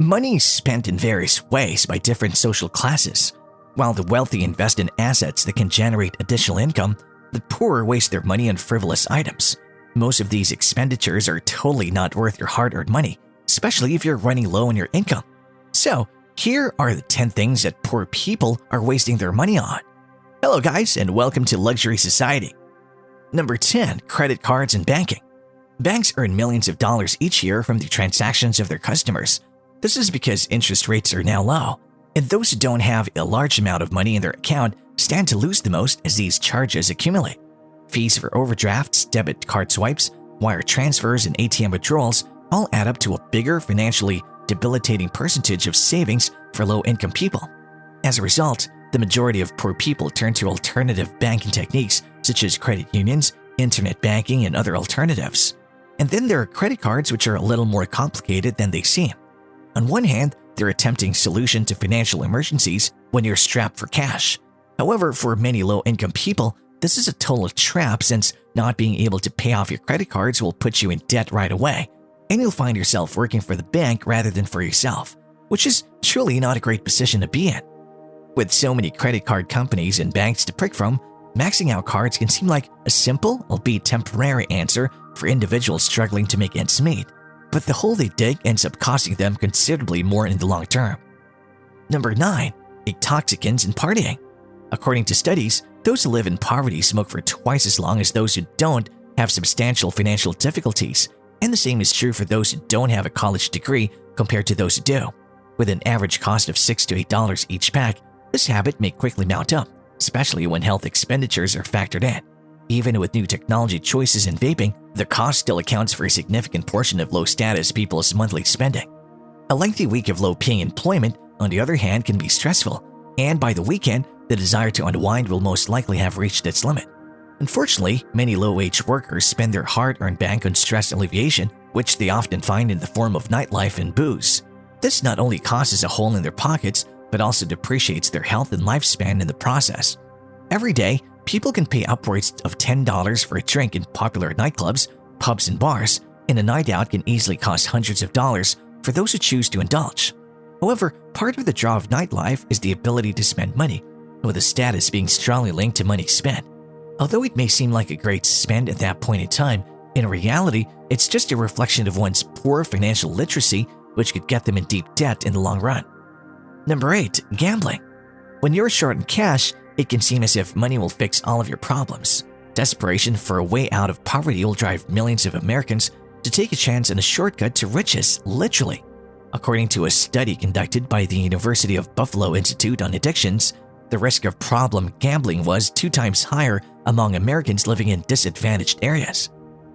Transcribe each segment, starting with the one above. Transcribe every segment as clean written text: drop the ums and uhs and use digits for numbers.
Money is spent in various ways by different social classes. While the wealthy invest in assets that can generate additional income, the poor waste their money on frivolous items. Most of these expenditures are totally not worth your hard-earned money, especially if you're running low on your income. So, here are the 10 things that poor people are wasting their money on. Hello guys, and welcome to Luxury Society. Number 10. Credit cards and banking. Banks earn millions of dollars each year from the transactions of their customers. This is because interest rates are now low, and those who don't have a large amount of money in their account stand to lose the most as these charges accumulate. Fees for overdrafts, debit card swipes, wire transfers, and ATM withdrawals all add up to a bigger, financially debilitating percentage of savings for low-income people. As a result, the majority of poor people turn to alternative banking techniques such as credit unions, internet banking, and other alternatives. And then there are credit cards, which are a little more complicated than they seem. On one hand, they're a tempting solution to financial emergencies when you're strapped for cash. However, for many low-income people, this is a total trap since not being able to pay off your credit cards will put you in debt right away, and you'll find yourself working for the bank rather than for yourself, which is truly not a great position to be in. With so many credit card companies and banks to pick from, maxing out cards can seem like a simple, albeit temporary answer for individuals struggling to make ends meet, but the hole they dig ends up costing them considerably more in the long term. Number 9. Intoxicants and partying. According to studies, those who live in poverty smoke for twice as long as those who don't have substantial financial difficulties, and the same is true for those who don't have a college degree compared to those who do. With an average cost of $6 to $8 each pack, this habit may quickly mount up, especially when health expenditures are factored in. Even with new technology choices in vaping, the cost still accounts for a significant portion of low-status people's monthly spending. A lengthy week of low-paying employment, on the other hand, can be stressful, and by the weekend, the desire to unwind will most likely have reached its limit. Unfortunately, many low-wage workers spend their hard-earned bank on stress alleviation, which they often find in the form of nightlife and booze. This not only causes a hole in their pockets, but also depreciates their health and lifespan in the process. Every day, people can pay upwards of $10 for a drink in popular nightclubs, pubs, and bars, and a night out can easily cost hundreds of dollars for those who choose to indulge. However, part of the draw of nightlife is the ability to spend money, with the status being strongly linked to money spent. Although it may seem like a great spend at that point in time, in reality, it's just a reflection of one's poor financial literacy, which could get them in deep debt in the long run. Number 8. Gambling. When you're short in cash, it can seem as if money will fix all of your problems. Desperation for a way out of poverty will drive millions of Americans to take a chance on a shortcut to riches, literally. According to a study conducted by the University of Buffalo Institute on Addictions, the risk of problem gambling was 2 times higher among Americans living in disadvantaged areas.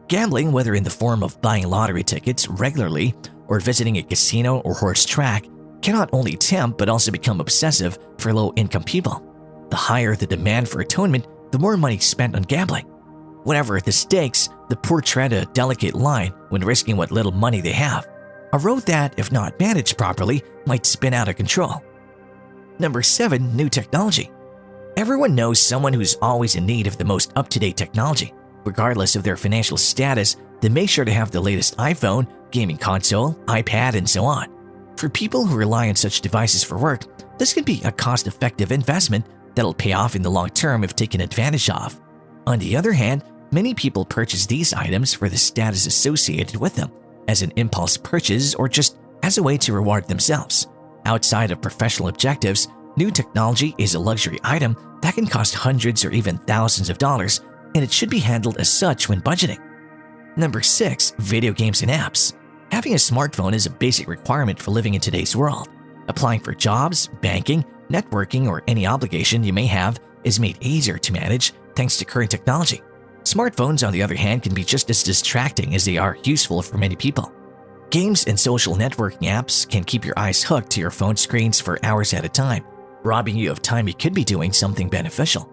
Gambling, whether in the form of buying lottery tickets regularly or visiting a casino or horse track, cannot only tempt but also become obsessive for low-income people. The higher the demand for atonement, the more money spent on gambling. Whatever the stakes, the poor tread a delicate line when risking what little money they have, a road that, if not managed properly, might spin out of control. Number 7. New technology. Everyone knows someone who's always in need of the most up-to-date technology. Regardless of their financial status, they make sure to have the latest iPhone, gaming console, iPad, and so on. For people who rely on such devices for work, this can be a cost-effective investment that'll pay off in the long term if taken advantage of. On the other hand, many people purchase these items for the status associated with them, as an impulse purchase or just as a way to reward themselves. Outside of professional objectives, new technology is a luxury item that can cost hundreds or even thousands of dollars, and it should be handled as such when budgeting. Number 6. Video games and apps. Having a smartphone is a basic requirement for living in today's world. Applying for jobs, banking, networking, or any obligation you may have is made easier to manage thanks to current technology. Smartphones, on the other hand, can be just as distracting as they are useful for many people. Games and social networking apps can keep your eyes hooked to your phone screens for hours at a time, robbing you of time you could be doing something beneficial.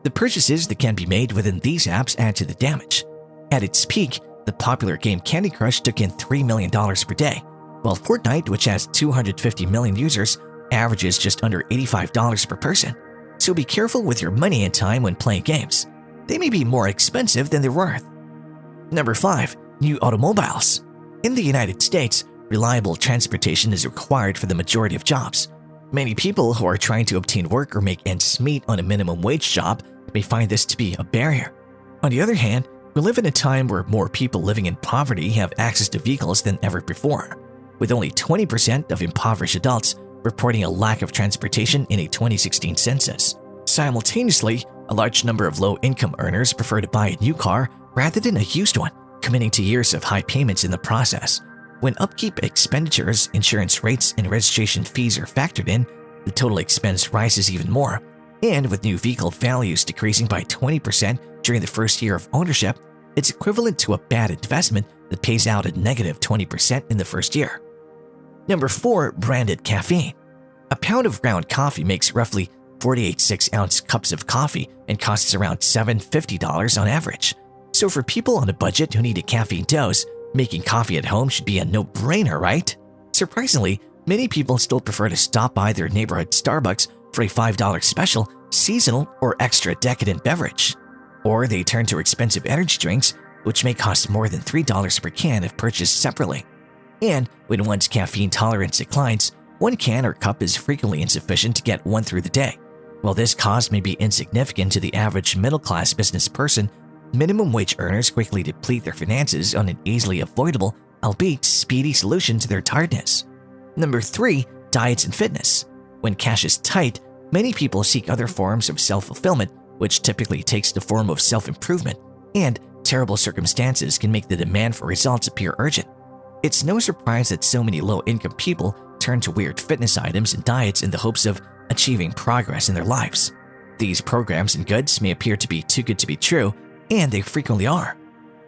The purchases that can be made within these apps add to the damage. At its peak, the popular game Candy Crush took in $3 million per day, while Fortnite, which has 250 million users, averages just under $85 per person. So be careful with your money and time when playing games. They may be more expensive than they're worth. Number 5. New automobiles. In the United States, reliable transportation is required for the majority of jobs. Many people who are trying to obtain work or make ends meet on a minimum wage job may find this to be a barrier. On the other hand, we live in a time where more people living in poverty have access to vehicles than ever before, with only 20% of impoverished adults reporting a lack of transportation in a 2016 census. Simultaneously, a large number of low-income earners prefer to buy a new car rather than a used one, committing to years of high payments in the process. When upkeep expenditures, insurance rates, and registration fees are factored in, the total expense rises even more. And with new vehicle values decreasing by 20% during the first year of ownership, it's equivalent to a bad investment that pays out a negative 20% in the first year. Number 4. Branded caffeine. A pound of ground coffee makes roughly 48 6-ounce cups of coffee and costs around $7.50 on average. So for people on a budget who need a caffeine dose, making coffee at home should be a no-brainer, right? Surprisingly, many people still prefer to stop by their neighborhood Starbucks for a $5 special, seasonal, or extra decadent beverage. Or they turn to expensive energy drinks, which may cost more than $3 per can if purchased separately. And when one's caffeine tolerance declines, one can or cup is frequently insufficient to get one through the day. While this cost may be insignificant to the average middle-class business person, minimum wage earners quickly deplete their finances on an easily avoidable, albeit speedy solution to their tiredness. Number 3. Diets and fitness. When cash is tight, many people seek other forms of self-fulfillment, which typically takes the form of self-improvement, and terrible circumstances can make the demand for results appear urgent. It's no surprise that so many low-income people turn to weird fitness items and diets in the hopes of achieving progress in their lives. These programs and goods may appear to be too good to be true, and they frequently are.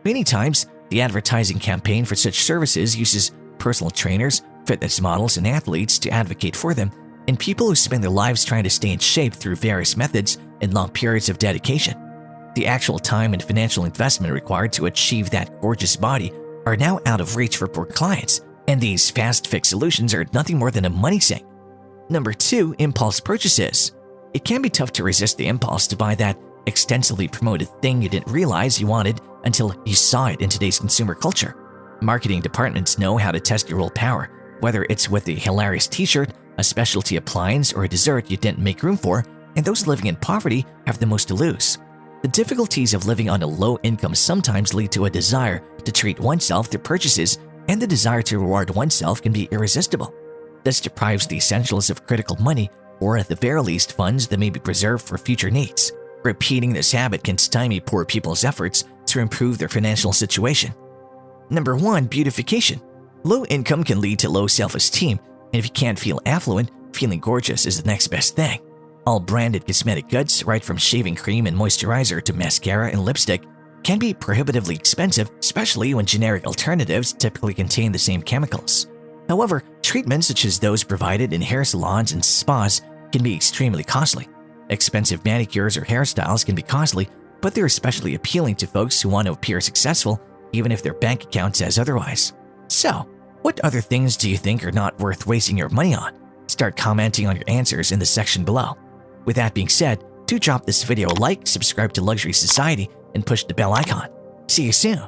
Many times, the advertising campaign for such services uses personal trainers, fitness models, and athletes to advocate for them, and people who spend their lives trying to stay in shape through various methods and long periods of dedication. The actual time and financial investment required to achieve that gorgeous body are now out of reach for poor clients, and these fast-fix solutions are nothing more than a money sink. Number 2. Impulse purchases. It can be tough to resist the impulse to buy that extensively promoted thing you didn't realize you wanted until you saw it in today's consumer culture. Marketing departments know how to test your willpower, whether it's with a hilarious t-shirt, a specialty appliance, or a dessert you didn't make room for, and those living in poverty have the most to lose. The difficulties of living on a low income sometimes lead to a desire to treat oneself through purchases, and the desire to reward oneself can be irresistible. This deprives the essentials of critical money, or at the very least funds that may be preserved for future needs. Repeating this habit can stymie poor people's efforts to improve their financial situation. Number 1. Beautification. Low income can lead to low self-esteem, and if you can't feel affluent, feeling gorgeous is the next best thing. All branded cosmetic goods, right from shaving cream and moisturizer to mascara and lipstick, can be prohibitively expensive, especially when generic alternatives typically contain the same chemicals. However, treatments such as those provided in hair salons and spas can be extremely costly. Expensive manicures or hairstyles can be costly, but they're especially appealing to folks who want to appear successful, even if their bank account says otherwise. So, what other things do you think are not worth wasting your money on? Start commenting on your answers in the section below. With that being said, do drop this video a like, subscribe to Luxury Society, and push the bell icon. See you soon!